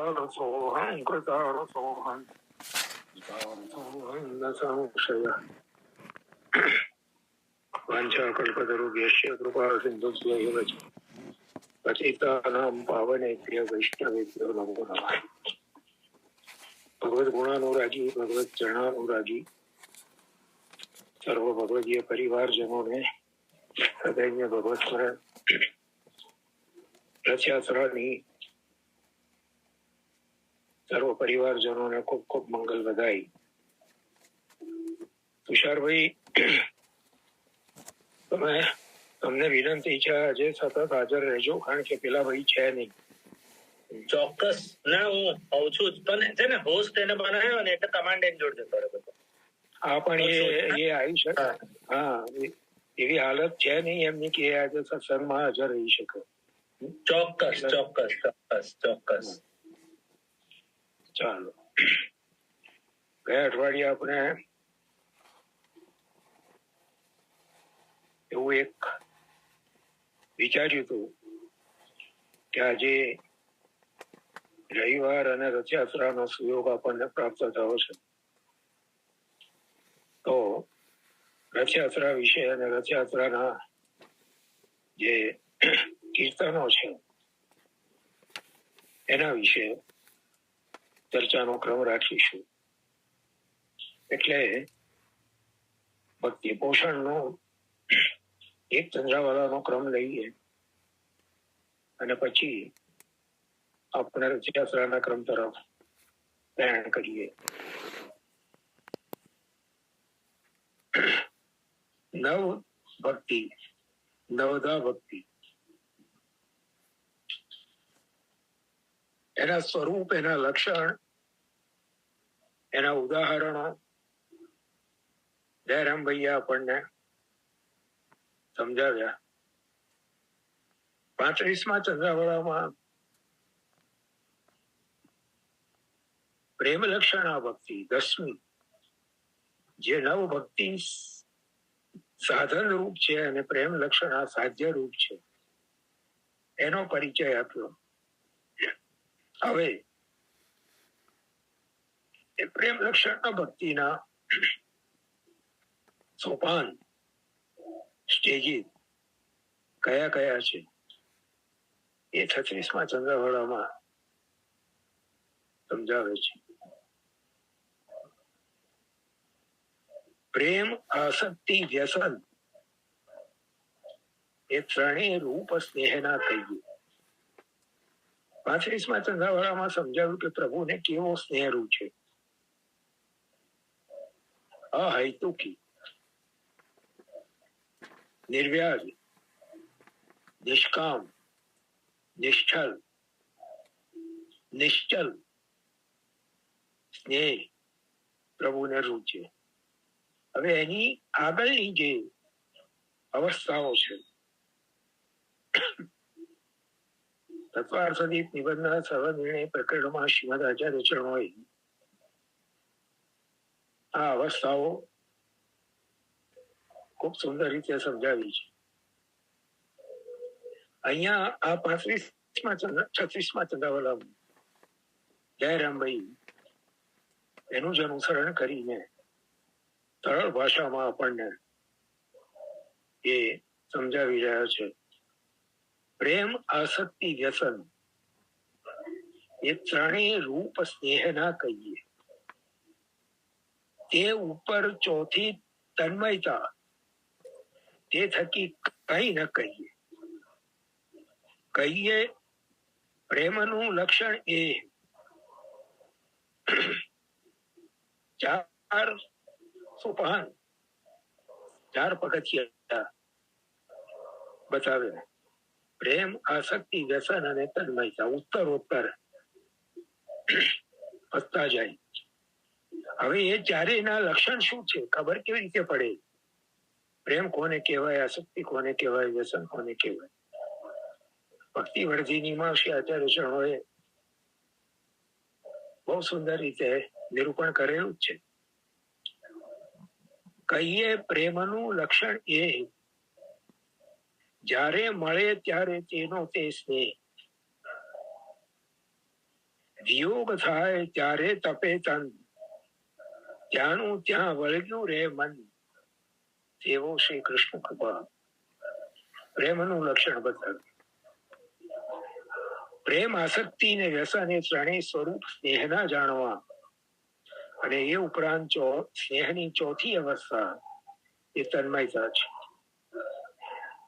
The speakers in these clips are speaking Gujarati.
कृतार्थोऽहं कृतार्थोऽहं कृतार्थोऽहं न संशयः। वाञ्छाकल्पतरुभ्यश्च कृपासिन्धुभ्यो एव च पतितानां पावनेभ्यो वैष्णवेभ्यो नमो नमः। भगवद्गुणानुरागी भगवत चरणानुरागी सर्व भगवदीय परिवारजनों ने हृदय में भगवत स्मरण रथयात्राની સર્વ પરિવારજનોને ખૂબ ખૂબ મંગલ વધાઈ. તુષારભાઈ, તમને વિનંતી છે આજે સતત હાજર રહેજો, કારણ કે પેલા ભાઈ છે નહીં. ચોક્કસ ના, હું આવું છું પણ છે ને, હોસ્ટ એને બનાવ્યો ને એટલે કમાન્ડ એને જોડ જતો રહે બધો. હા, પણ એ આવી શકે. હા, એવી હાલત છે નહીં એમની કે આજે સત્સંગમાં હાજર રહી શકે. ચોક્કસ ચોક્કસ ચોક્કસ ચોક્કસ. ચાલો, ગયા અઠવાડિયે આપણે એવું એક વિચાર્યું હતું કે આજે રવિવાર અને રથયાત્રાનો સુયોગ આપણને પ્રાપ્ત થયો છે, તો રથયાત્રા વિશે અને રથયાત્રાના જે કીર્તનો છે એના વિશે ચર્ચાનો ક્રમ રાખીશું. એટલે ભક્તિ પોષણનો એક ચંદ્રાવાળાનો ક્રમ લઈએ અને પછી આપણે રથયાત્રાના ક્રમ તરફ પ્રયાણ કરીએ. નવ ભક્તિ, નવધા ભક્તિ, એના સ્વરૂપ, એના લક્ષણ, એના ઉદાહરણો જયરામભાઈએ આપણને સમજાવ્યા. 35મા ચંદ્રાવળામાં પ્રેમ લક્ષણા ભક્તિ 10મી, જે નવ ભક્તિ સાધન રૂપ છે અને પ્રેમ લક્ષણા સાધ્ય રૂપ છે, એનો પરિચય આપ્યો. હવે એ પ્રેમ લક્ષણ ભક્તિના સોપાન, સ્ટેજીસ કયા કયા છે એ 36મા ચંદ્રવાળામાં સમજાવે છે. પ્રેમ, આસક્તિ, વ્યસન એ ત્રણેય રૂપ સ્નેહના કહીએ. 35મા ચંદ્રવાળામાં સમજાવ્યું કે પ્રભુને કેવો સ્નેહ રૂપ છે. અહૈતુકી, નિર્વ્યાજ, નિષ્કામ, નિશ્ચલ, નિશ્ચલ સ્નેહ પ્રભુને રૂપ છે. હવે એની આગળની જે અવસ્થાઓ છે, તત્વાર્થદીપ નિબંધના સર્વનિર્ણય પ્રકરણમાં શ્રીમદ આચાર્ય ચરણોએ આ અવસ્થાઓ ખૂબ સુંદર રીતે સમજાવી છે. અહીંયા આ 36મા ચંદ્રાવળામાં જયરામભાઈ એનું જ અનુસરણ કરીને સરળ ભાષામાં આપણને એ સમજાવી રહ્યા છે. પ્રેમ, આસક્તિ, વ્યસન એ ત્રણેય રૂપ સ્નેહના કહીએ. તે ઉપર ચોથી તન્મયતા, તે થકી કઈ ન કહીએ. કહીએ પ્રેમનું લક્ષણ એ 4 સોપાન, 4 પગથિયા બતાવ્યા. પ્રેમ, આસક્તિ, વ્યસન અને તન્મયતા ઉત્તરોત્તર વધતા જાય. હવે એ ચારેયના લક્ષણ શું છે ખબર કેવી રીતે પડે? પ્રેમ કોને કહેવાય, આસક્તિ કોને કહેવાય, વ્યસન કોને કહેવાય? ભક્તિ વર્ધિનીમાં શ્રી આચાર્ય ચરણોએ બહુ સુંદર રીતે નિરૂપણ કરેલું જ છે. કહીએ પ્રેમનું લક્ષણ એ જ્યારે મળે ત્યારે તેનો તે સ્નેહ, વિયોગ થાય ત્યારે તપે તન, ત્યાંનું ત્યાં વળગ્યું રે મન. તેવો શ્રી કૃષ્ણ કૃપા. પ્રેમનું લક્ષણ બતાવ્યું. પ્રેમ, આસક્તિ ને વ્યસન એ ત્રણેય સ્વરૂપ સ્નેહના જાણવા, અને એ ઉપરાંત સ્નેહની ચોથી અવસ્થા એ તન્મયતા છે.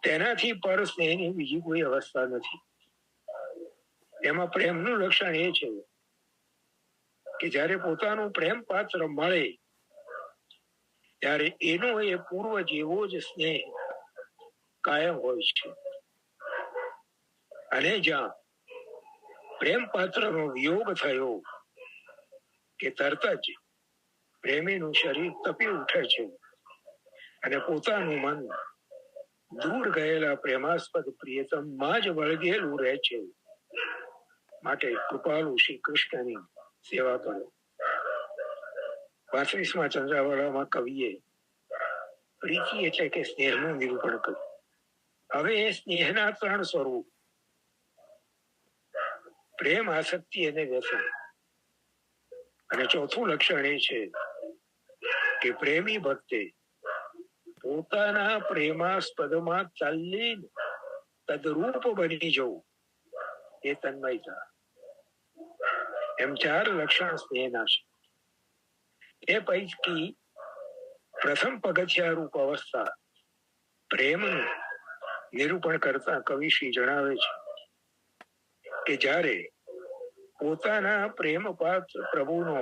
તેનાથી પર સ્નેહની બીજી કોઈ અવસ્થા નથી. એમાં પ્રેમનું લક્ષણ એ છે કે જ્યારે પોતાનું પ્રેમ પાત્ર મળે ત્યારે એનો એ પૂર્વ જેવો જ સ્નેહ કાયમ હોય છે. અને જ્યાં પ્રેમ પાત્રનો વિયોગ થયો કે તરત જ પ્રેમીનું શરીર તપી ઉઠે છે અને પોતાનું મન દૂર ગયેલા પ્રેમાસ્પદ પ્રિયતમમાં જ વળગેલું રહે છે. માટે કૃપાળુ શ્રી કૃષ્ણની સેવા કરો. 35મા ચંદ્રાવળામાં કવિએ પ્રીતિ એટલે કે સ્નેહનું નિરૂપણ કર્યું. હવે એ સ્નેહના ત્રણ સ્વરૂપ, પ્રેમ, આસક્તિ અને વ્યસન. અને ચોથું લક્ષણ એ છે કે પ્રેમી ભક્તે પોતાના પ્રેમાસ્પદમાં તલ્લીન તદરૂપ બની જવું, એ તન્મયતા. એમ 4 લક્ષણ સ્નેહના છે. એ પૈકી પ્રથમ પગથિયા રૂપ અવસ્થા પ્રેમનું નિરૂપણ કરતા કવિશ્રી જણાવે છે કે જ્યારે પોતાના પ્રેમ પાત્ર પ્રભુનો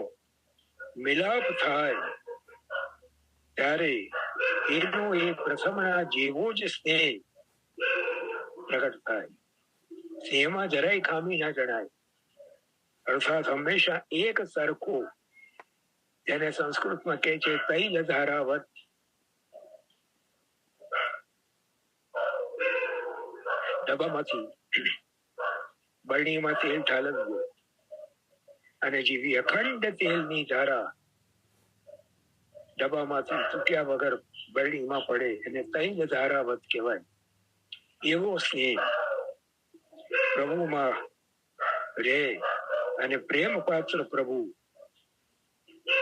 મિલાપ થાય ત્યારે એનો એ પ્રથમના જેવો જ સ્નેહ પ્રગટ થાય. સ્નેહમાં જરાય ખામી ના જણાય, અર્થાત હંમેશા એક સરખો. તેને સંસ્કૃતમાં કહે છે તૈલ ધારાવત. ડબ્બામાંથી બરણીમાં તેલ ઠાલવ્યું અને જેવી અખંડ તેલની ધારા ડબ્બામાંથી તૂટ્યા વગર બરણીમાં પડે એને તૈલ ધારાવત કહેવાય. એવો સ્નેહ પ્રભુમાં રે અને પ્રેમ પાત્ર પ્રભુ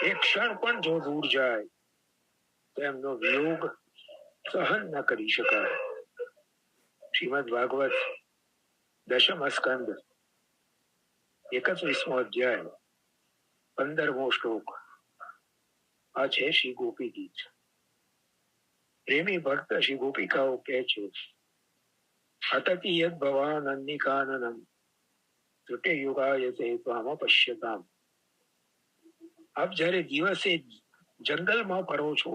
એક ક્ષણ પણ જો દૂર જાય તો એમનો વિયોગ સહન ન કરી શકાય. શ્રીમદ ભાગવત 10મ સ્કંદ 31મો અધ્યાય 15મો શ્લોક. આ છે શ્રી ગોપી ગીત. પ્રેમી ભક્ત શ્રી ગોપિકાઓ કહે છે, અતતિ યદ ભવાન અન્નિકાનનમ ત્રુટે યુગાયતે ત્વામ પશ્યતામ. આપ જ્યારે દિવસે જંગલમાં ફરો છો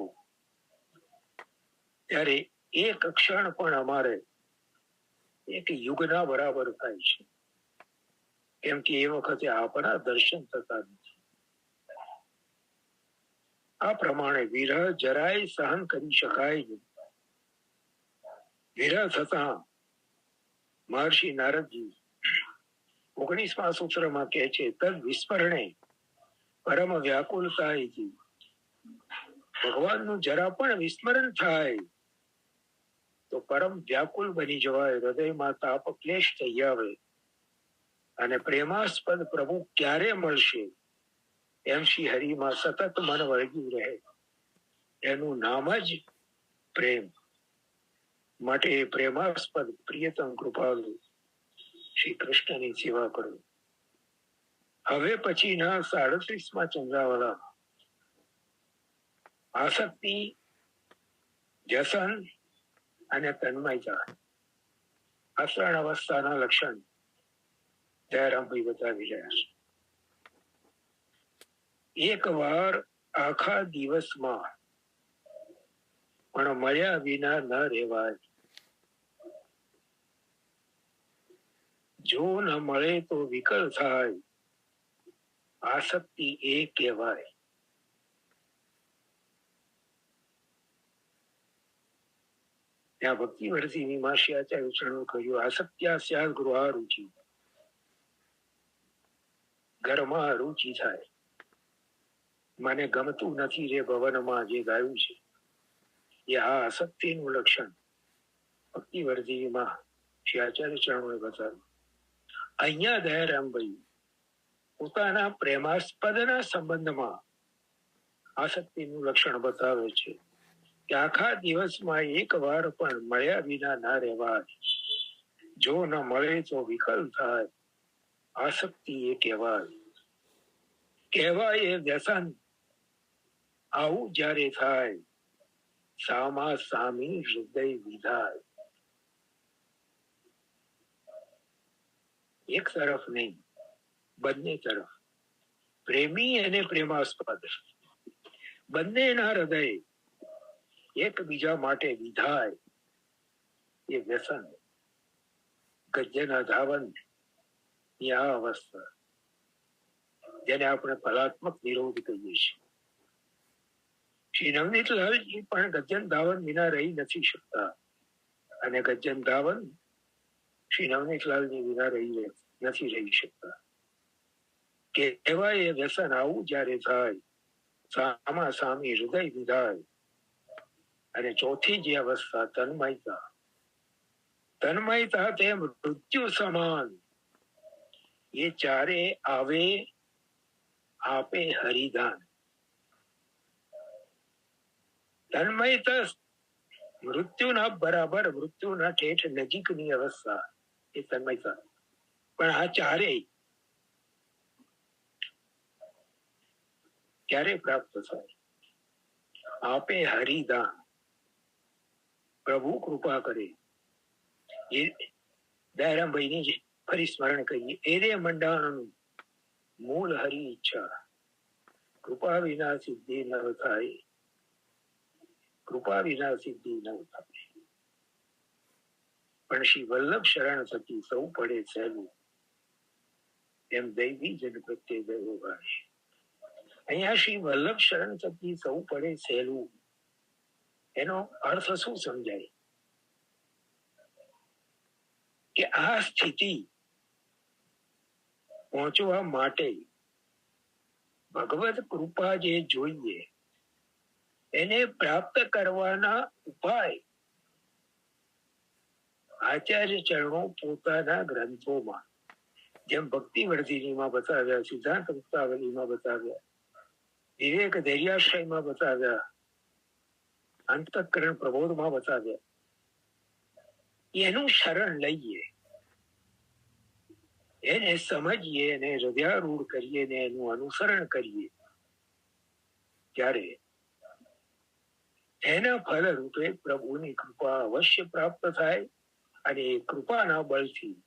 ત્યારે એક ક્ષણ પણ અમારે એક યુગના બરાબર થાય છે, કેમ કે એ વખતે આપણા દર્શન થતા નથી. આ પ્રમાણે વિરહ જરાય સહન કરી શકાય નહીં. વિરહ થતા મહર્ષિ નારદજી 19મા સૂત્રમાં કહે છે, તદ વિસ્મરણે પરમ વ્યાકુલતા. ભગવાનનું જરા પણ વિસ્મરણ થાય તો પરમ વ્યાકુલ બની જવાય, હૃદયમાં તાપ ક્લેશ થઈ આવે અને પ્રેમાસ્પદ પ્રભુ ક્યારે મળશે એમ શ્રી હરિમાં સતત મન વળગ્યું રહે. એનું નામ જ પ્રેમ. માટે પ્રેમાસ્પદ પ્રિયતમ કૃપાલુ શ્રી કૃષ્ણની સેવા કરો. હવે પછીના 37મા ચંદ્રાવળા આસક્તિ, વ્યસન અને તન્મયતા આ 3 અવસ્થાના લક્ષણ દયારામભાઈ બતાવી રહ્યા છે. એક વાર આખા દિવસમાં પણ મળ્યા વિના ન રહેવાય. જો ન મળે તો વિકલ થાય, આસક્તિ એ કહેવાય. ત્યાં ભક્તિ વર્ષી વિમાશ્યાચાર્ય ચરણો કહ્યું, આસક્ત્યા સ્યાદ ગૃહા રુચિ. ઘરમાં રુચિ થાય. મને ગમતું નથી રે ભવનમાં જે ગાયું છે એ આ આસક્તિનું લક્ષણ ભક્તિ વર્ધીમાં શ્રી આચાર્ય ચરણોએ બતાવ્યું. અહીંયા દયારામભાઈ પોતાના પ્રેમાસ્પદના સંબંધમાં આસક્તિનું લક્ષણ બતાવે છે કે આખા દિવસમાં એક વાર પણ મળ્યા વિના ના રહેવાય. જો ન મળે તો વિકલ થાય. આસક્તિ એ કહેવાય એ વ્યસન. આવું જ્યારે થાય સામા સામી હૃદય વિધાય. એક તરફ નહીં, બંને તરફ, પ્રેમી અને પ્રેમાસ્પદ બંનેના હૃદય એકબીજા માટે વિધાય એ વ્યસન. ગજ્જના ધાવન ની આ અવસ્થા જેને આપણે કલાત્મક નિરોધ કહીએ છીએ. શ્રી નવનીતલાલજી પણ ગજ્જન ધાવન વિના રહી નથી શકતા અને ગજ્જન ધાવન શ્રી નવનીતલાલજી વિના નથી રહી શકતા. કહેવાય એ વ્યસન આવું જ્યારે થાય સામા સામી હૃદય વિધાય. અને ચોથી જે અવસ્થા તન્મયતા, તન્મયતા તે મૃત્યુ સમાન. એ ચારે આવે આપે હરિદાન. તન્મયતા મૃત્યુના બરાબર, મૃત્યુના ઠેઠ નજીકની અવસ્થા એ તન્મયતા. પણ આ ચારે ક્યારે પ્રાપ્ત થાય? આપે હરિદાન. પ્રભુ કૃપા કરે. એ દયારામભાઈની ફરી સ્મરણ કરીએ. એરે મંડાણનું મૂળ હરી ઈચ્છા. કૃપા વિના સિદ્ધિ ન થાય. કૃપા વિના સિદ્ધિ ન થાય. પણ શ્રી વલ્લભ શરણ થકી સૌ પડે સહેલું. એમ દૈવી જન પ્રત્યે દયો ભાઈ. અહીંયા શ્રી વલ્લભ શરણ થકી સૌ પડે સહેલું, એનો અર્થ શું સમજાય? કે આ સ્થિતિ પહોંચવા માટે ભગવત કૃપા જે જોઈએ એને પ્રાપ્ત કરવાના ઉપાય આચાર્ય ચરણો પોતાના ગ્રંથોમાં, જેમ ભક્તિ વર્ધિનીમાં બતાવ્યા, સિદ્ધાંત મુક્તાવલીમાં બતાવ્યા, વિવેક ધૈર્યાશ્રયમાં બતાવ્યા, અંતઃકરણ પ્રબોધમાં બતાવ્યા, એનું શરણ લઈએ, એને સમજીએ, એને હૃદયારૂઢ કરીએ ને એનું અનુસરણ કરીએ, ત્યારે એના ફલ રૂપે પ્રભુની કૃપા અવશ્ય પ્રાપ્ત થાય. અને એ કૃપાના બળથી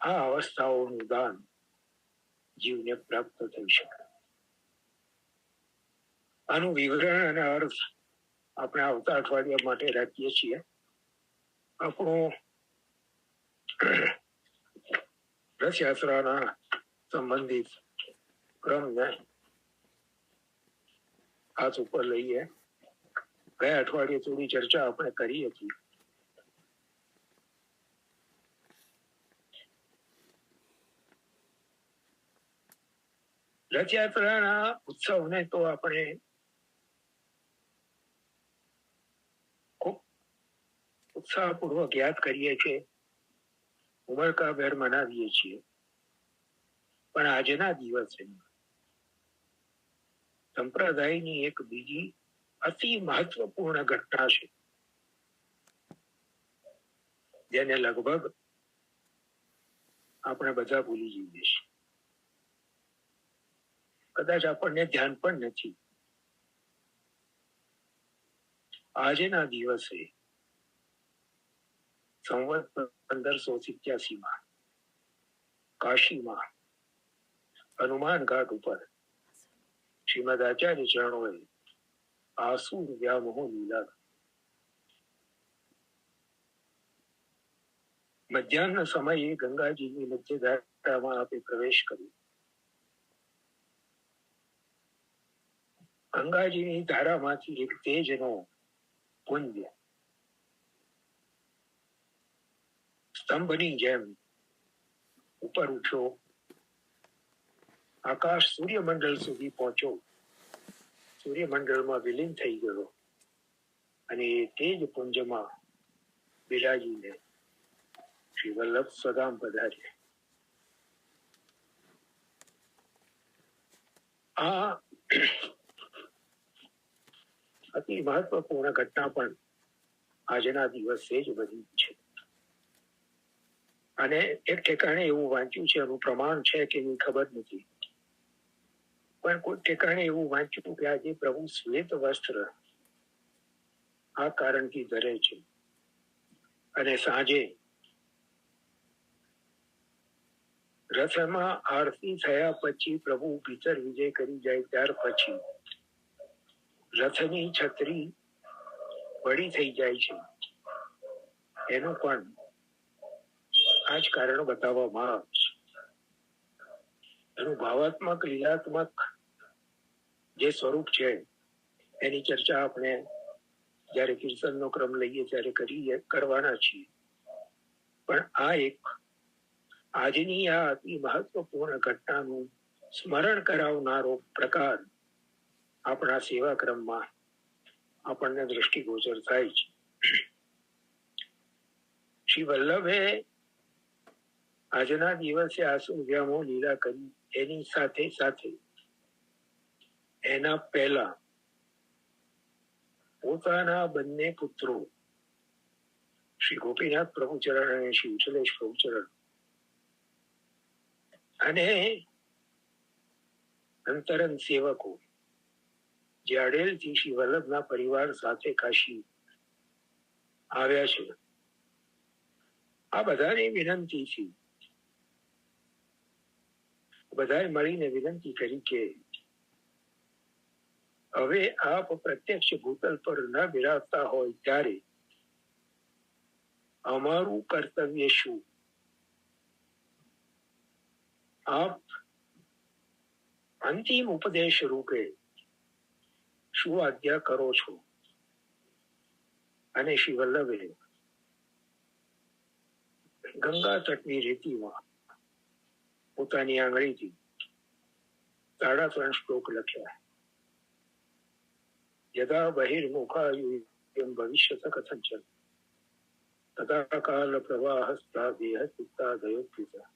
આ અવસ્થાઓનું દાન જીવને પ્રાપ્ત થઈ શકે. આનું વિવરણ અને અર્થ આપણે આવતા અઠવાડિયા માટે રાખીએ છીએ. આપણું રથયાત્રાના સંબંધિત ક્રમને હાથ ઉપર લઈએ. ગયા અઠવાડિયે થોડી ચર્ચા આપણે કરી હતી. રથયાત્રાના ઉત્સવને તો આપણે ખૂબ ઉત્સાહપૂર્વક યાદ કરીએ છીએ, ઉમળકાભેર મનાવીએ છીએ. પણ આજના દિવસે સંપ્રદાયની એક બીજી અતિ મહત્વપૂર્ણ ઘટના છે, જેને લગભગ આપણે બધા ભૂલી જઈએ છીએ. કદાચ આપણને ધ્યાન પણ નથી. આજના દિવસે સંવત 1587 કાશીમાં હનુમાન ઘાટ ઉપર શ્રીમદ આચાર્ય ચરણોએ આસુર વ્યામોહ લીલા મધ્યાહન સમયે ગંગાજીની મધ્ય ધારામાં આપે પ્રવેશ કર્યો. ગંગાજીની ધારામાંથી એક તેજનો પુંજ સ્તંભની જેમ ઉપર ઉઠ્યો, આકાશ સૂર્યમંડળ સુધી પહોંચ્યો, સૂર્યમંડળમાં વિલીન થઈ ગયો અને એ તેજ પુંજમાં બિરાજીને શ્રી વલ્લભ સ્વધામ પધાર્યા. આ અતિ મહત્વપૂર્ણ ઘટના પણ આજના દિવસે જ બની છે. અને એક ઠેકાણે એવું વાંચ્યું છે, એનું પ્રમાણ છે કે એની ખબર નથી, પણ કોઈ ઠેકાણે એવું વાંચ્યું કે આજે પ્રભુ શ્વેત વસ્ત્ર આ કારણથી ધરે છે અને સાંજે રથમાં આરતી થયા પછી પ્રભુ ભીતર વિજય કરી જાય ત્યાર પછી રથની છત્રી વળી થઈ જાય છે. એનું પણ આ જ કારણ બતાવવામાં આવે છે. એનું ભાવાત્મક લીલાત્મક જે સ્વરૂપ છે એની ચર્ચા આપણે જયારે કીર્તનનો ક્રમ લઈએ ત્યારે કરવાના છીએ. પણ આ એક આજની આ અતિ મહત્વપૂર્ણ ઘટનાનું સ્મરણ કરાવનારો પ્રકાર આપણા સેવા ક્રમમાં આપણને દ્રષ્ટિગોચર થાય છે. શ્રી વલ્લભે આજના દિવસે આસુ વ્યામો લીલા કરી, એની સાથે સાથે એના પહેલા પોતાના બંને પુત્રો શ્રી ગોપીનાથ પ્રભુચરણ અને શ્રી ઉચલેશ પ્રભુચરણ અને અંતરંગ સેવકો જે અડેલથી શ્રી વલ્લભના પરિવાર સાથે કાશી આવ્યા છે, આ બધાની વિનંતીથી બધાએ મળીને વિનંતી કરી કે હવે આપ પ્રત્યક્ષ ભૂતલ પર ન બિરાજતા હોય ત્યારે અમારું કર્તવ્ય શું? આપ અંતિમ ઉપદેશ રૂપે શું આજ્ઞા કરો છો? અને શ્રી વલ્લભે ગંગા તટની રેતીમાં પોતાની આંગળીથી 3.5 શ્લોક લખ્યા. યદા બહિર્મુખાયુમ ભવિષ્યત કથંચન તથા કાલ પ્રવાહસ્તા દેહ ચિત્તાદયોપ્યુતા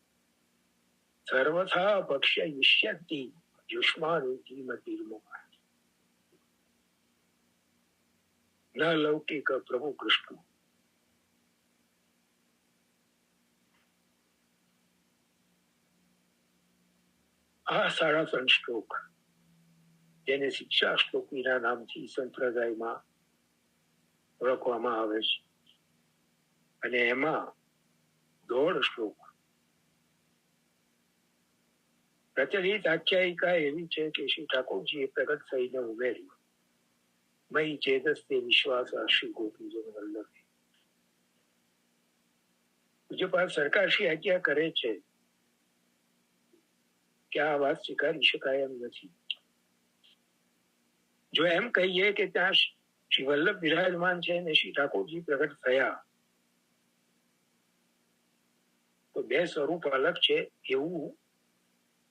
સર્વથા ભક્ષ્યિષ્યન્તિ યુષ્માનુતિ મતિર્મુખા ન લૌકિક પ્રભુ કૃષ્ણ. આ 3.5 શ્લોક જેને શિક્ષા શ્લોકીના નામથી સંપ્રદાયમાં ઓળખવામાં આવે છે, અને એમાં 1.5 શ્લોક પ્રચલિત આખ્યાયિકા એવી છે કે શ્રી ઠાકોરજીએ પ્રગટ થઈને ઉમેર્યું, મયી ચેદસ્તે વિશ્વાસ શ્રી ગોપીજન વલ્લભે. પૂજ્યપાદ સરકારશ્રી આજ્ઞા કરે છે કે આ વાત સ્વીકારી શકાય એમ નથી. જો એમ કહીએ કે ત્યાં શ્રી વલ્લભ બિરાજમાન છે ને શ્રી ઠાકોરજી પ્રગટ થયા, તો 2 સ્વરૂપ અલગ છે એવું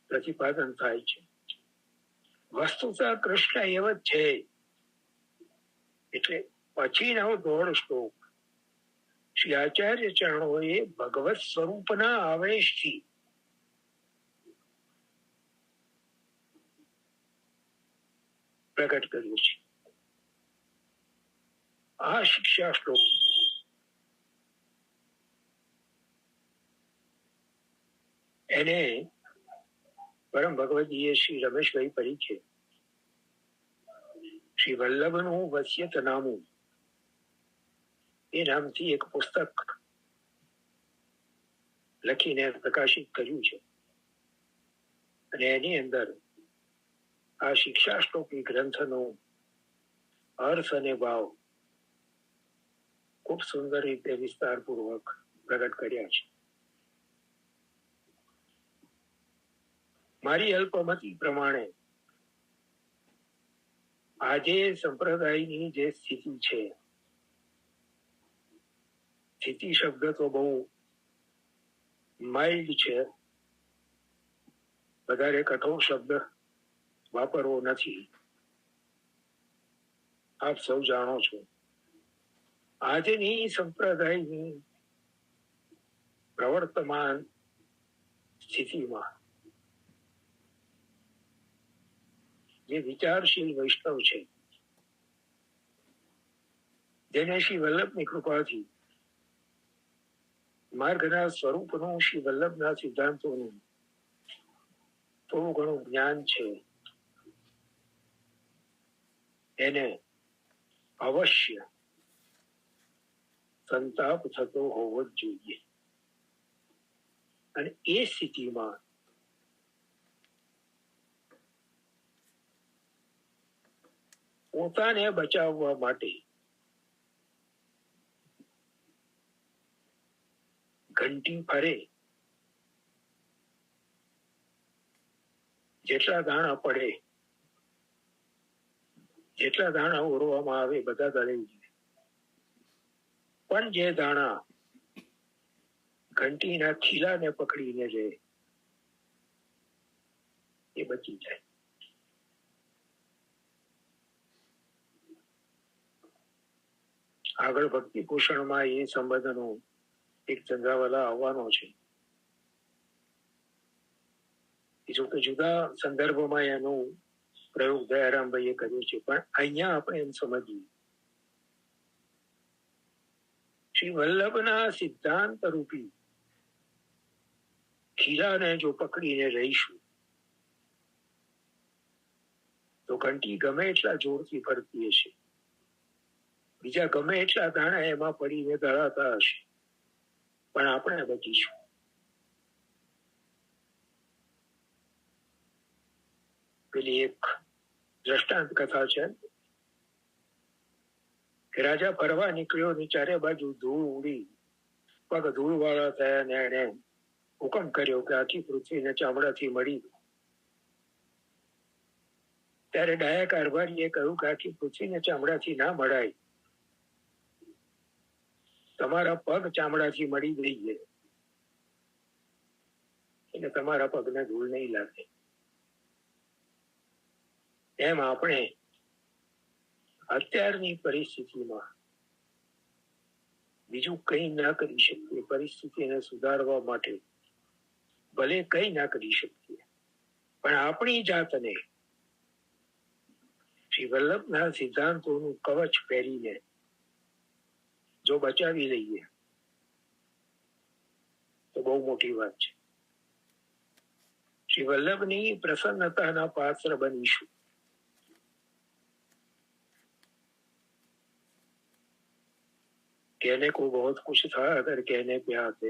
પ્રતિપાદન થાય છે. વસ્તુતઃ કૃષ્ણ એવ જ છે. એટલે પછીનો 1.5 શ્લોક શ્રી આચાર્ય ચરણોએ ભગવત સ્વરૂપના આવેશથી પ્રગટ કર્યું છે. આ શિક્ષા શ્લોક એને પરમ ભગવદીય શ્રી રમેશભાઈ પરીખે શ્રી વલ્લભનું વસ્યત નામું એ નામથી એક પુસ્તક લખીને પ્રકાશિત કર્યું છે, અને એની અંદર આ શિક્ષા શ્લોકી ગ્રંથનો અર્થ અને ભાવ ખૂબ સુંદર રીતે વિસ્તારપૂર્વક પ્રગટ કર્યા છે. મારી અલ્પમતી પ્રમાણે આજે સંપ્રદાયની જે સ્થિતિ છે, સ્થિતિ શબ્દ તો બહુ માઇલ્ડ છે, વધારે કઠોર શબ્દ વાપરવો નથી. આપ સૌ જાણો છો આજની સંપ્રદાયની પ્રવર્તમાન સ્થિતિમાં જે વિચારશીલ વૈષ્ણવ છે, જેને શ્રી વલ્લભની કૃપાથી માર્ગના સ્વરૂપનું, શ્રી વલ્લભના સિદ્ધાંતોનું થોડું ઘણું જ્ઞાન છે, એને અવશ્ય સંતાપ થતો હોવો જ જોઈએ. અને એ સ્થિતિમાં પોતાને બચાવવા માટે ઘંટી ફરે, જેટલા દાણા પડે, જેટલા દાણા ઓરવામાં આવે બધા ગળે, પણ જે દાણા ઘંટીના ખીલાને પકડીને રહે એ બચી જાય. આગળ ભક્તિ પોષણમાં એ સંબંધનો એક ચંદ્રાવાલા આવવાનો છે. જો કે જુદા સંદર્ભમાં એનો પ્રયોગ દયારામભાઈએ કર્યો છે, પણ અહીંયા આપણે એમ સમજીએ, શ્રી વલ્લભના સિદ્ધાંત રૂપી ખીલાને જો પકડીને રહીશું તો ઘંટી ગમે એટલા જોરથી ફરતી હશે, બીજા ગમે એટલા દાણા એમાં પડીને દળાતા હશે, પણ આપણે બચીશું. પેલી એક દ્રષ્ટાંત કથા છે કે રાજા ફરવા નીકળ્યો ને ચારે બાજુ ધૂળ ઉડી, પગ ધૂળ વાળા થયા ને એને હુકમ કર્યો કે આખી પૃથ્વીને ચામડાથી મળી. ત્યારે ડાયા કારભારીએ કહ્યું કે આખી પૃથ્વીને ચામડાથી ના મળાય, તમારા પગ ચામડાથી મળી દઈએ એટલે તમારા પગને ધૂળ નહીં લાગે. એમ આપણે અત્યારની પરિસ્થિતિમાં બીજું કઈ ના કરી શકીએ. પરિસ્થિતિને સુધારવા માટે ભલે કઈ ના કરી શકીએ, પણ આપણી જાતને શ્રી વલ્લભના સિદ્ધાંતોનું કવચ પહેરીને જો બચાવી લઈએ તો બહુ મોટી વાત છે. શ્રી વલ્લભની પ્રસન્નતાના પાત્ર બનીશું. कहने को बहुत कुछ था अगर कहने पे आते,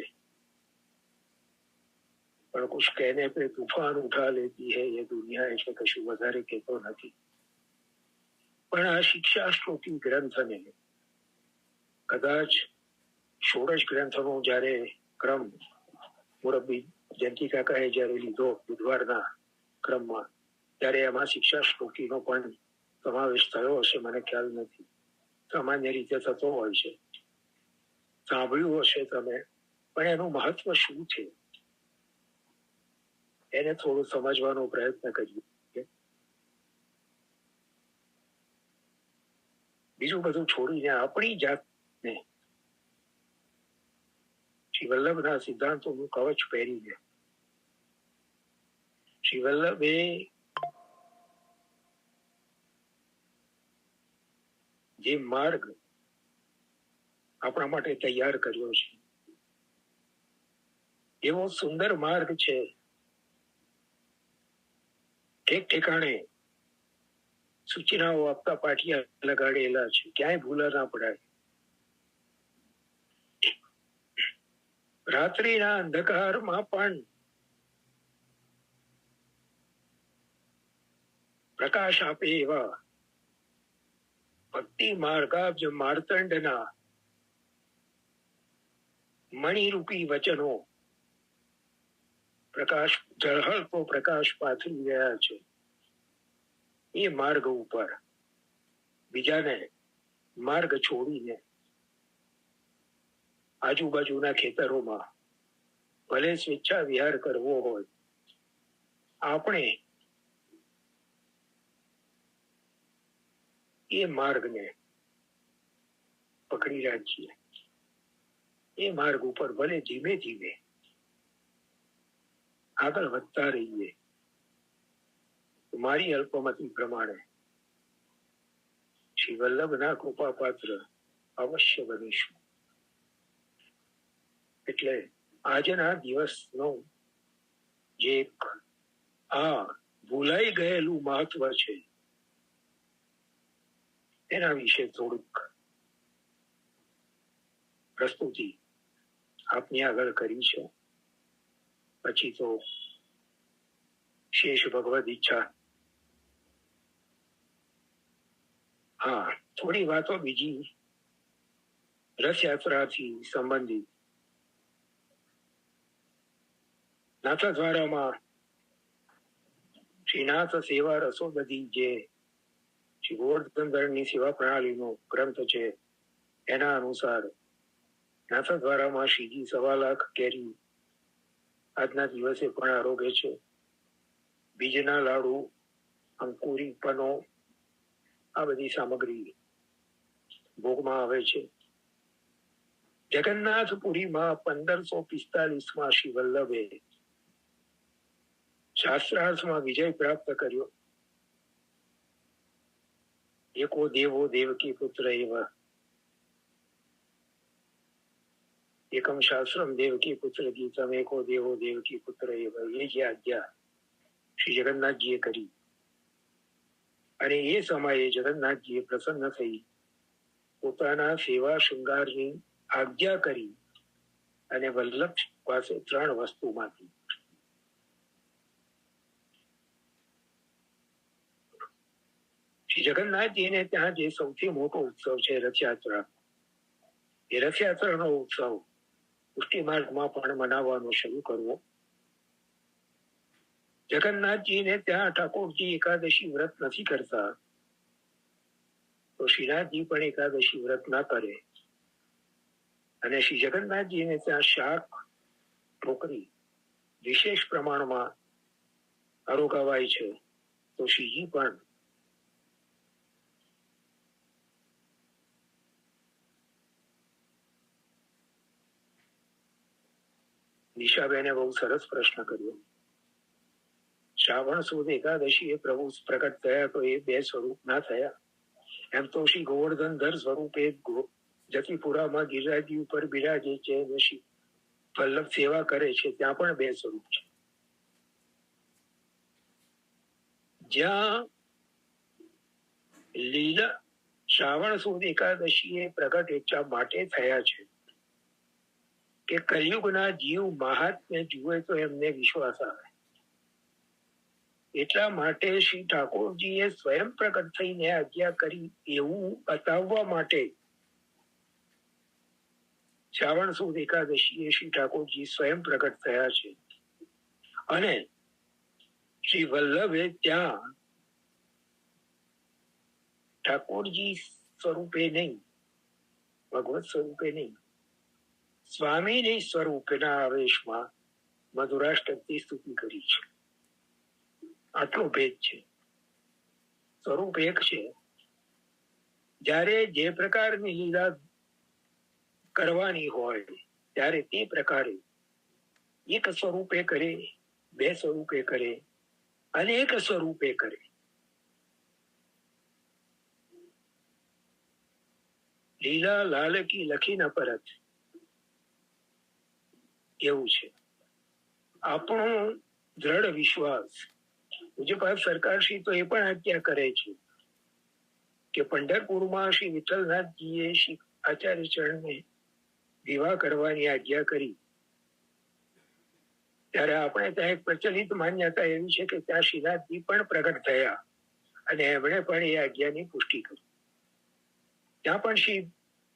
पर कुछ कहने पे तूफान उठा लेती है ये दुनिया, એટલે કશું વધારે કહેતો નથી. પણ આ શિક્ષા શ્લોકી ગ્રંથને કદાચ 16 ગ્રંથનો જયારે ક્રમ મુરબ્બી જયંતિ કાકાએ જયારે લીધો બુધવારના ક્રમમાં, ત્યારે એમાં શિક્ષા શ્લોકીનો પણ સમાવેશ થયો હશે, મને ખ્યાલ નથી. સામાન્ય રીતે થતો હોય છે, સાંભળ્યું હશે તમે, પણ એનું મહત્વ શું છે એને થોડું સમજવાનો પ્રયત્ન કરીએ. બીજું બધું છોડીને આપણી જાતને શ્રી વલ્લભના સિદ્ધાંતોનું કવચ પહેરીને, શ્રી વલ્લભે જે માર્ગ આપણા માટે તૈયાર કર્યો છે, એવો સુંદર માર્ગ છે. ઠેક ઠેકાણે સૂચનાઓ આપતા પાટિયા લગાડેલા છે, ક્યાંય ભૂલા ના પડાય. રાત્રિના અંધકારમાં પણ પ્રકાશ આપે એવા ભક્તિ માર્ગાબ્જ માર્તંડના મણિરૂપી વચનો પ્રકાશ ઝળહળતો પ્રકાશ પાથરી રહ્યા છે. એ માર્ગ ઉપર બીજાને માર્ગ છોડીને આજુબાજુના ખેતરોમાં ભલે સ્વેચ્છા વિહાર કરવો હોય, આપણે એ માર્ગને પકડી રાખીએ. એ માર્ગ ઉપર ભલે ધીમે ધીમે આગળ વધતા રહીએ. મારી અલ્પમતી પ્રમાણે શ્રી વલ્લભના કૃપા પાત્ર અવશ્ય બનીશું. એટલે આજના દિવસનો જે આ ભૂલાઈ ગયેલું મહત્વ છે એના વિશે થોડુંક પ્રસ્તુતિ આપની આગળ કરી છે. પછી તો શેષ ભગવદ ઈચ્છા. હા, થોડી વાતો બીજી રથયાત્રાથી સંબંધિત. નાથદ્વારામાં શ્રીનાથ સેવા રસોબધી જે શ્રી ગોવર્ધનધરની સેવા પ્રણાલીનો ગ્રંથ છે એના અનુસાર નાથદ્વારામાં શ્રીજી 1.25 લાખ કેરી આજના દિવસે પણ આરોગે છે. બીજના લાડુ, અંકુરી પનો, આ બધી સામગ્રી ભોગમાં આવે છે. જગન્નાથપુરીમાં 1545માં શ્રી વલ્લભે શાસ્ત્રાર્થમાં વિજય પ્રાપ્ત કર્યો. એકો દેવો દેવકી પુત્ર એવ એકમ શાસ્ત્રમ દેવકી પુત્ર ગીતમ એકો દેવો દેવકી પુત્ર એવ, એ જે આજ્ઞા શ્રી જગન્નાથજીએ કરી અને એ સમયે જગન્નાથજીએ પ્રસન્ન થઈ પોતાના સેવા શૃંગારની આજ્ઞા કરી અને વલ્લભ પાસે 3 વસ્તુ માંગી. શ્રી જગન્નાથજીને ત્યાં જે સૌથી મોટો ઉત્સવ છે રથયાત્રા, એ રથયાત્રાનો ઉત્સવ પુષ્ટિ માર્ગમાં પણ મનાવવાનો શરૂ કરવો. જગન્નાથજીને ત્યાં ઠાકોરજી એકાદશી વ્રત નથી કરતા તો શ્રીનાથજી પણ એકાદશી વ્રત ના કરે. અને શ્રી જગન્નાથજીને ત્યાં શાક ઢોકરી વિશેષ પ્રમાણમાં આરોગાવાય છે તો શ્રીજી પણ નિશાબેને બહુ સરસ પ્રશ્ન કર્યો. શ્રાવણ સુદ એકાદશી એ પ્રભુ પ્રગટ થયા તો એ 2 સ્વરૂપ ના થયા? એમ તો શ્રી ગોવર્ધનધર સ્વરૂપે જતીપુરામાં ગિરિરાજજી ઉપર બિરાજે છે અને શ્રી વલ્લભ સેવા કરે છે, ત્યાં પણ 2 સ્વરૂપ છે. જ્યાં લીલા શ્રાવણ સુદ એકાદશી એ પ્રગટ એટલા માટે થયા છે કે કલયુગના જીવ મહાત્મ્ય જુએ તો એમને વિશ્વાસ આવે. એટલા માટે શ્રી ઠાકોરજીએ સ્વયં પ્રગટ થઈને આજ્ઞા કરી એવું બતાવવા માટે શ્રાવણ સુદ એકાદશીએ શ્રી ઠાકોરજી સ્વયં પ્રગટ થયા છે. અને શ્રી વલ્લભે ત્યાં ઠાકોરજી સ્વરૂપે નહીં, ભગવત સ્વરૂપે નહીં, સ્વામીની સ્વરૂપના આવેશમાં મધુરાષ્ટકથી સ્તુતિ કરી છે. આટલો ભેદ છે. સ્વરૂપ એક છે. જ્યારે જે પ્રકારની લીલા કરવાની હોય ત્યારે તે પ્રકારે એક સ્વરૂપે કરે, 2 સ્વરૂપે કરે, અનેક સ્વરૂપે કરે. લીલા લાલ કી લખી ન પરત, એવું છે. આપણો દ્રઢ વિશ્વાસ પૂજ્યપાદ સરકારશ્રી તો એ પણ આજ્ઞા કરે છે કે પંઢરપુરમાં શ્રી વિઠ્ઠલનાથજીએ શ્રી આચાર્ય ચરણને વિવાહ કરવાની આજ્ઞા કરી ત્યારે આપણે ત્યાં એક પ્રચલિત માન્યતા એવી છે કે ત્યાં શ્રીનાથજી પણ પ્રગટ થયા અને એમણે પણ એ આજ્ઞાની પુષ્ટિ કરી. ત્યાં પણ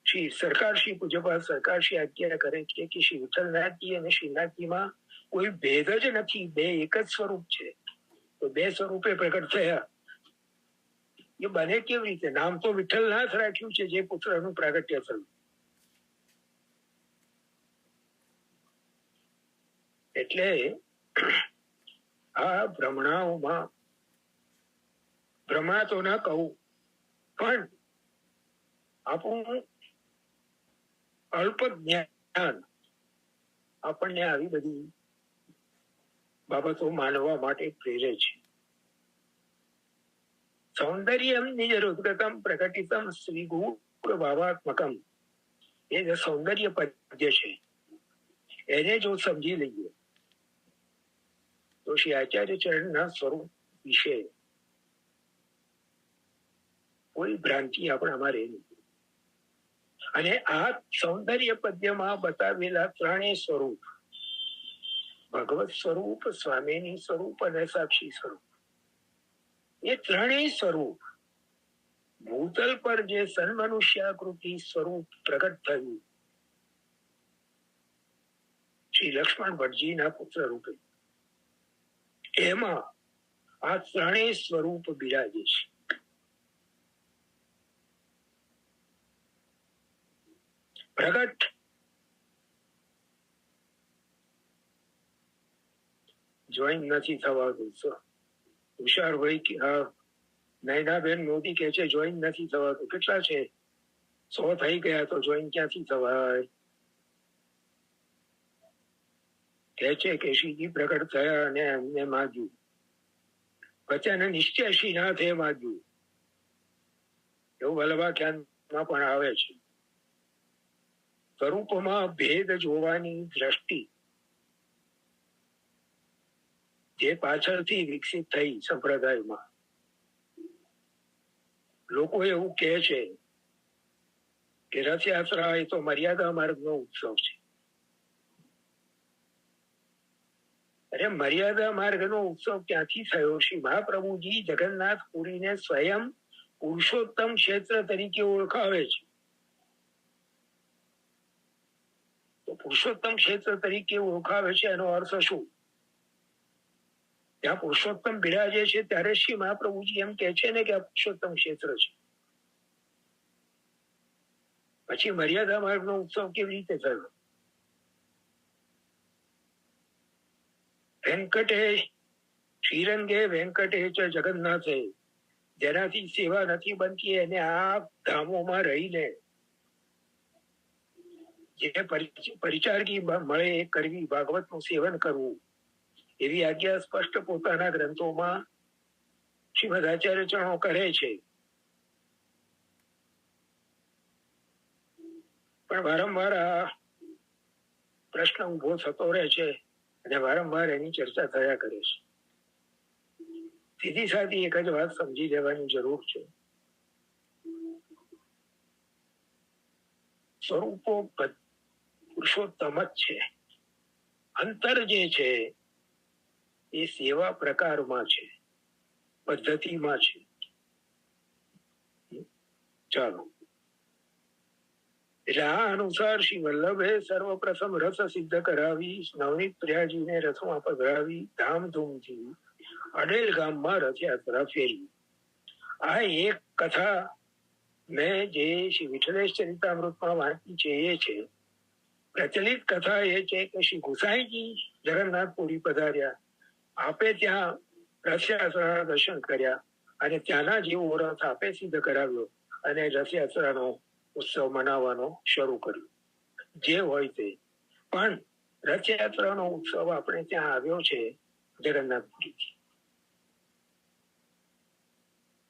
શ્રી સરકારશ્રી પૂજ્યપાદ સરકારશ્રી આજ્ઞા કરે છે કે શ્રી વિઠ્ઠલનાથજી અને શ્રીનાથજીમાં કોઈ ભેદ જ નથી, 2 એક જ સ્વરૂપ છે. તો 2 સ્વરૂપે પ્રગટ થયા એ બને કેવી રીતે? નામ તો વિઠ્ઠલનાથ રાખ્યું છે જે પુત્રનું પ્રાગટ્ય થયું. એટલે આ ભ્રમણાઓમાં ભ્રમણા તો ના કહું પણ આપણું અલ્પ જ્ઞાન આપણને આવી બધી બાબતો માનવા માટે પ્રેરે છે. સૌંદર્યમ નિજરુદ્ગતમ પ્રકટિતમ શ્રીગુર ભાવાત્મકમ, એ જે સૌંદર્ય પદ્ય છે એને જો સમજી લઈએ તો શ્રી આચાર્ય ચરણના સ્વરૂપ વિશે કોઈ ભ્રાંતિ આપણામાં રહે નહીં. અને આ સૌંદર્ય પદ્યમાં બતાવેલા ત્રણેય સ્વરૂપ, ભગવત સ્વરૂપ, સ્વામીની સ્વરૂપ અને સાક્ષી સ્વરૂપ, એ ત્રણેય સ્વરૂપ ભૂતલ પર જે સન્મનુષ્યાકૃતિ સ્વરૂપ પ્રગટ થયું શ્રી લક્ષ્મણ ભટ્ટજીના પુત્ર રૂપે, એમાં આ ત્રણેય સ્વરૂપ બિરાજે છે. પ્રગટ જોઈન નથી થવાતું. તુષારભાઈ નયનાબેન મોદી કે છે જોઈન નથી થવાતું. કેટલા છે? 100 થઈ ગયા તો જોઈન ક્યાંથી થવાય? કે છે કે શ્રીજી પ્રગટ થયા અને એમને માગ્યું, પછી એને નિશ્ચય શ્રીનાથે માગ્યું, એવું વલ્લભાખ્યાનમાં પણ આવે છે. સ્વરૂપમાં ભેદ જોવાની દ્રષ્ટિ જે પાછળથી વિકસિત થઈ સંપ્રદાયમાં, લોકો એવું કહે છે કે રથયાત્રા એ તો મર્યાદા માર્ગનો ઉત્સવ છે. અરે મર્યાદા માર્ગનો ઉત્સવ ક્યાંથી થયો? શ્રી મહાપ્રભુજી જગન્નાથ પુરીને સ્વયં પુરુષોત્તમ ક્ષેત્ર તરીકે ઓળખાવે છે. તો પુરુષોત્તમ ક્ષેત્ર તરીકે ઓળખાવે છે એનો અર્થ શું? ત્યાં પુરુષોત્તમ બિરાજે છે ત્યારે શ્રી મહાપ્રભુજી એમ કે છે ને કે આ પુરુષોત્તમ ક્ષેત્ર છે. પછી મર્યાદા માર્ગનો ઉત્સવ કેવી રીતે થયો? વેંકટેશ શ્રીરંગે વેંકટેશ જગન્નાથે, જેનાથી સેવા નથી બનતી એને આ ધામોમાં રહીને જે પરિચારકી મળે એ કરવી, ભાગવતનું સેવન કરવું, એવી આજ્ઞા સ્પષ્ટ પોતાના ગ્રંથોમાં શ્રીમદ આચાર્ય ચરણો કરે છે. પણ વારંવાર આ પ્રશ્ન ઉભો થતો રહે છે અને વારંવાર એની ચર્ચા થયા કરે છે. સીધી સાદી એક જ વાત સમજી લેવાની જરૂર છે. સ્વરૂપો પુરુષોત્તમ જ છે. અંતર જે છે એ સેવા પ્રકારમાં છે, પદ્ધતિમાં છે. ચાલો, એટલે આ અનુસાર શ્રી વલ્લભે સર્વપ્રથમ રસ સિદ્ધ કરાવી, નવનીત પ્રિયાજીને રથમાં પધરાવી, ધામધૂમથી અડેલ ગામમાં રથયાત્રા ફેરી. આ એક કથા મેં જે શ્રી વિઠ્ઠલેશ ચરિતામૃતમાં વાંચી છે એ છે. પ્રચલિત કથા એ છે કે શ્રી ગુસાઈજી જગન્નાથપુરી પધાર્યા, આપે ત્યાં રથયાત્રાના દર્શન કર્યા અને ત્યાંના જેવો રથ આપે સિદ્ધ કરાવ્યો અને રથયાત્રાનો ઉત્સવ મનાવવાનો શરૂ કર્યો. જે હોય તે, પણ રથયાત્રાનો ઉત્સવ આપણે ત્યાં આવ્યો છે જગન્નાથપુરીથી.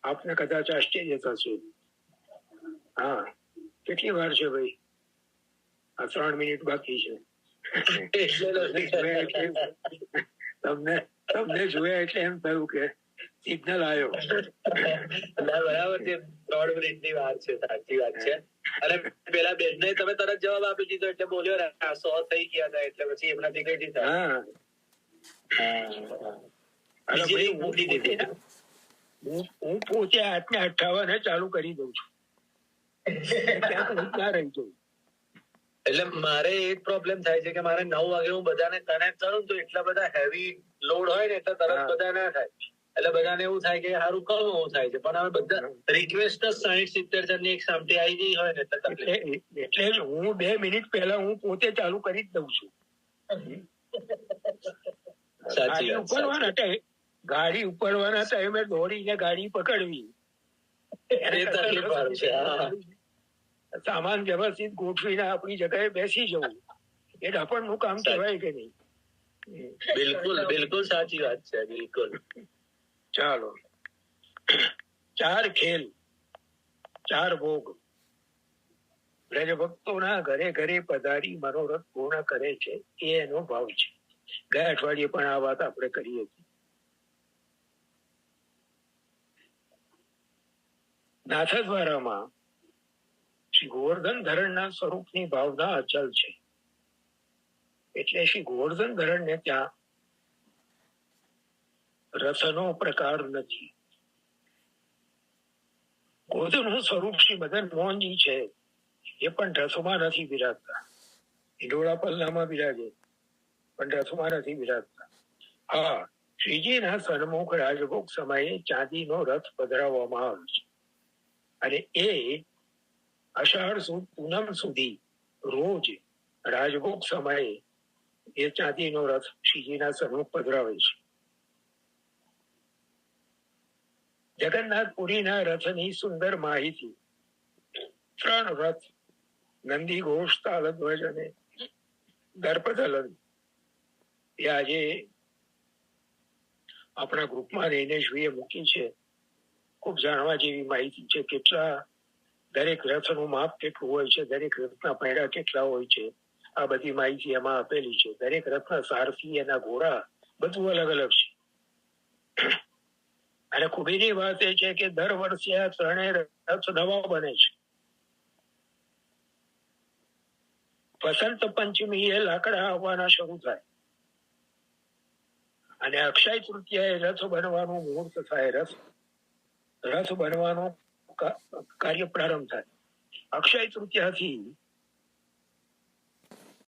આપને કદાચ આશ્ચર્ય થશે. હા, કેટલી વાર છે ભાઈ? આ 3 મિનિટ બાકી છે. તમને જોયા એટલે એમ થયું કે સિગ્નલ આવ્યો. બરાબર છે, 3 મિનિટની વાત છે. સાચી વાત છે. અને પેલા બેન ને તમે તરત જવાબ આપી દીધો એટલે બોલ્યો ને 100 થઈ ગયા હતા એટલે પછી એમનાથી કઈ દીધા. હું પોતે 8:58 ચાલુ કરી દઉં છું. એટલે મારે એ પ્રોબ્લેમ થાય છે કે મારે 9 વાગે હું બધાને કનેક્ટ કરું તો એટલા બધા હેવી લોડ હોય ને એટલે તરત બધા ના થાય. એટલે બધાને એવું થાય કે સારું કહું એવું થાય છે. પણ હવે બધા રિક્વેસ્ટ 60-70 જણની એક સામટી આવી ગઈ હોય ને એટલે હું 2 મિનિટ પહેલા હું પોતે ચાલુ કરી જ દઉં છું. ગાડી ઉપડવાના ટાઈમે દોડીને ગાડી પકડવી, સામાન વ્યવસ્થિત ગોઠવીને આપણી જગ્યાએ બેસી જવું, એ ડાપણનું કામ કહેવાય કે નહીં? બિલકુલ બિલકુલ સાચી વાત છે. બિલકુલ. ચાલો ચાર ખેલ, ચાર ભોગ બ્રજભક્તોના ઘરે ઘરે પધારી મનોરથ પૂર્ણ કરે છે, એ એનો ભાવ છે. ગયા અઠવાડિયે પણ આ વાત આપણે કરી હતી. નાથદ્વારામાં શ્રી ગોવર્ધન ધરણના સ્વરૂપની ભાવના અચલ છે. એટલે શ્રી ગોવર્ધન ધરણને ત્યાં રથનો પ્રકાર નથી. ગોધનું સ્વરૂપ શ્રી મદન મોહનજી છે, એ પણ રથમાં નથી બિરાજતા. હિંડોળા પલ્લામાં બિરાજે, પણ રથમાં નથી બિરાજતા. હા, શ્રીજીના સન્મુખ રાજભોગ સમયે ચાંદીનો રથ પધરાવવામાં આવે છે, અને એ અષાઢ સુદ પૂનમ સુધી રોજ રાજભોગ સમયે એ ચાંદીનો રથ શ્રીજીના સન્મુખ પધરાવે છે. જગન્નાથપુરીના રથની સુંદર માહિતી. 3 રથ, નંદી ઘોષ, તાલધ્વજ અને દર્પદલન, એ આજે આપણા ગ્રુપમાં રૈનેશભાઈએ મૂકી છે. ખૂબ જાણવા જેવી માહિતી છે. કેટલા, દરેક રથનું માપ કેટલું હોય છે, દરેક રથના પૈડા કેટલા હોય છે, આ બધી માહિતી એમાં આપેલી છે. દરેક રથના સારથી, એના ઘોડા, બધું અલગ અલગ છે. અને ખૂબીની વાત એ છે કે દર વર્ષે આ 3 રથ નવા બને છે. વસંત પંચમી એ લાકડા આવવાના શરૂ થાય, અને અક્ષય તૃતીયા એ રથ બનવાનું મુહૂર્ત થાય. રથ બનવાનો કાર્ય પ્રારંભ થાય. અક્ષય તૃતીયાથી